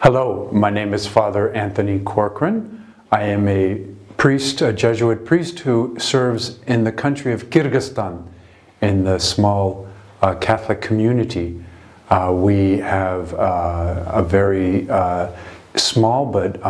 Hello, my name is Father Anthony Corcoran. I am a priest, a Jesuit priest who serves in the country of Kyrgyzstan in the small Catholic community. We have a very small but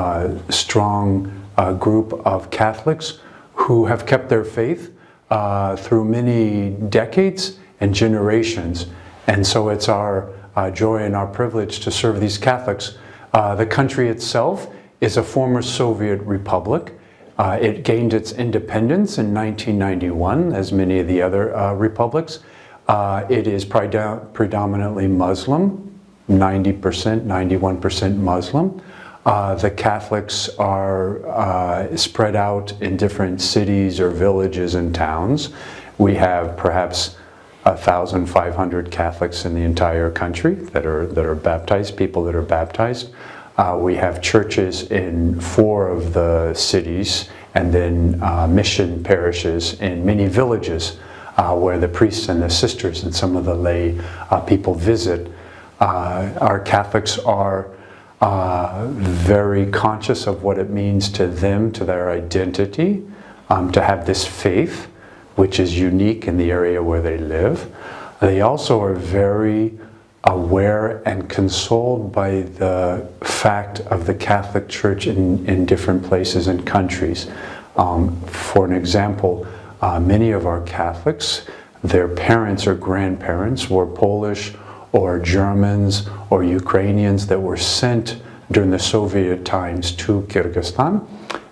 strong group of Catholics who have kept their faith through many decades and generations. And so it's our joy and our privilege to serve these Catholics. The country itself is a former Soviet republic. It gained its independence in 1991, as many of the other republics. It is predominantly Muslim, 90%, 91% Muslim. The Catholics are spread out in different cities or villages and towns. We have perhaps 1,500 Catholics in the entire country that are baptized, people that are baptized. We have churches in 4 of the cities, and then mission parishes in many villages where the priests and the sisters and some of the lay people visit. Our Catholics are very conscious of what it means to them, to their identity, to have this faith, which is unique in the area where they live. They also are very aware and consoled by the fact of the Catholic Church in different places and countries. For an example, many of our Catholics, their parents or grandparents were Polish or Germans or Ukrainians that were sent during the Soviet times to Kyrgyzstan.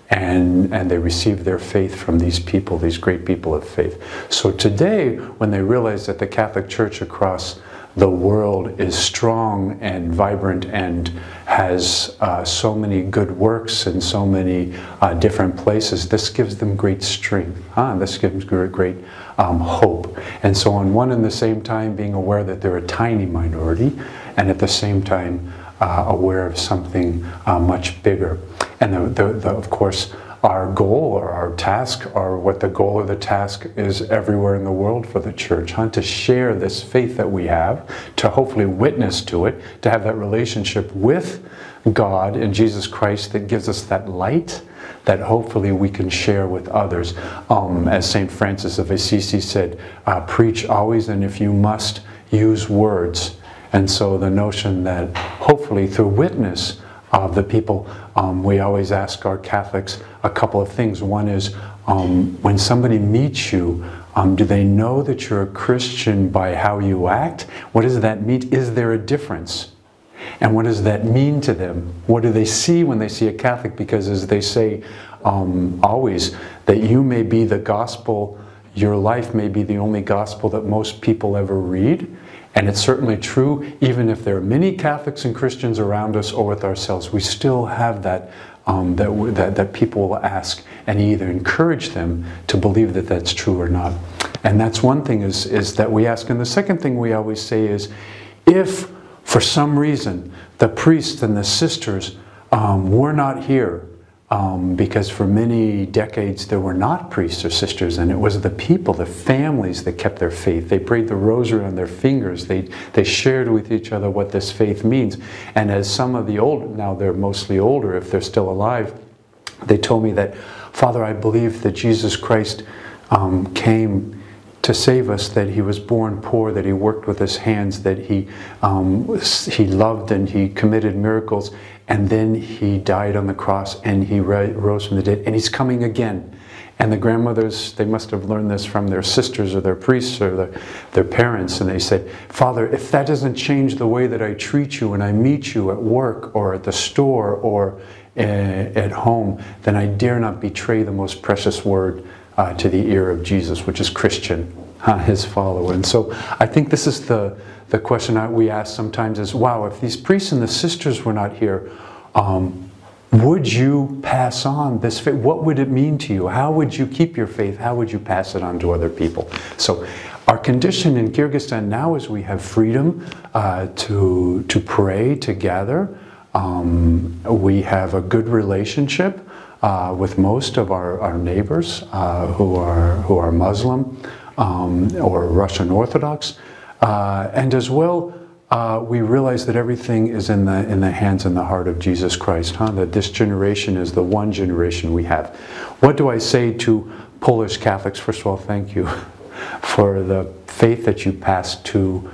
And they received their faith from these people, these great people of faith. So today, when they realize that the Catholic Church across the world is strong and vibrant and has so many good works in so many different places, this gives them great strength. This gives great hope. And so on one and the same time, being aware that they're a tiny minority, and at the same time aware of something much bigger. And of course, our goal or our task, or what the goal of the task is everywhere in the world for the Church, to share this faith that we have, to hopefully witness to it, to have that relationship with God and Jesus Christ that gives us that light that hopefully we can share with others. As St. Francis of Assisi said, preach always, and if you must, use words. And so the notion that hopefully through witness of the people, we always ask our Catholics a couple of things. One is, when somebody meets you, do they know that you're a Christian by how you act? What does that mean? Is there a difference? And what does that mean to them? What do they see when they see a Catholic? Because as they say always, that you may be the gospel, your life may be the only gospel that most people ever read. And it's certainly true, even if there are many Catholics and Christians around us or with ourselves, we still have that, that people will ask, and either encourage them to believe that that's true or not. And that's one thing is that we ask. And the second thing we always say is, if for some reason the priests and the sisters were not here, because for many decades there were not priests or sisters, and it was the people, the families that kept their faith. They prayed the rosary on their fingers. They shared with each other what this faith means. And as some of the old, now they're mostly older if they're still alive, they told me that, Father, I believe that Jesus Christ came to save us, that he was born poor, that he worked with his hands, that he loved and he committed miracles, and then he died on the cross and he rose from the dead, and he's coming again. And the grandmothers, they must have learned this from their sisters or their priests or their parents, and they said, Father, if that doesn't change the way that I treat you when I meet you at work or at the store or at home, then I dare not betray the most precious word to the ear of Jesus, which is Christian, his follower. And so I think this is the question we ask sometimes is, wow, if these priests and the sisters were not here, would you pass on this faith? What would it mean to you? How would you keep your faith? How would you pass it on to other people? So our condition in Kyrgyzstan now is we have freedom to pray, to gather. We have a good relationship with most of our neighbors who are Muslim or Russian Orthodox, and as well we realize that everything is in the hands and the heart of Jesus Christ, that this generation is the one generation we have. What do I say to Polish Catholics? First of all, thank you for the faith that you passed to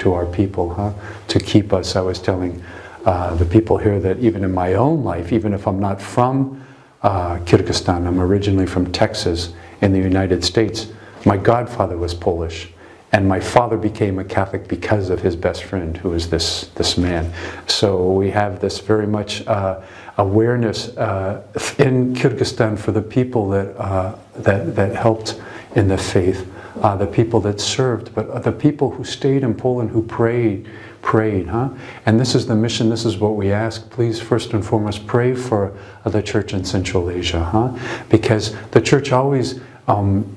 our people, to keep us. I was telling the people here that even in my own life, even if I'm not from Kyrgyzstan, I'm originally from Texas in the United States, my godfather was Polish. And my father became a Catholic because of his best friend, who is this man. So we have this very much awareness in Kyrgyzstan for the people that helped in the faith, the people that served, but the people who stayed in Poland, who prayed. And this is the mission, this is what we ask. Please, first and foremost, pray for the church in Central Asia, because the church always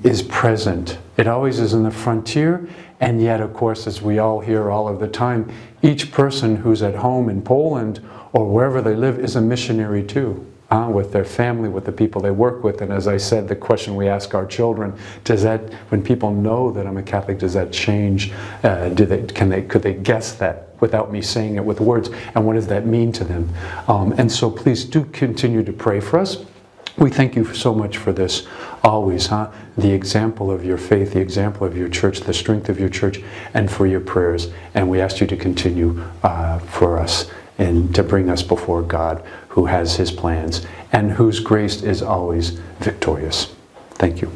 is present. It always is in the frontier, and yet, of course, as we all hear all of the time, each person who's at home in Poland or wherever they live is a missionary too, with their family, with the people they work with. And as I said, the question we ask our children, does that, when people know that I'm a Catholic, does that change? Could they guess that without me saying it with words? And what does that mean to them? And so please do continue to pray for us. We thank you so much for this always, the example of your faith, the example of your church, the strength of your church, and for your prayers. And we ask you to continue for us and to bring us before God, who has his plans and whose grace is always victorious. Thank you.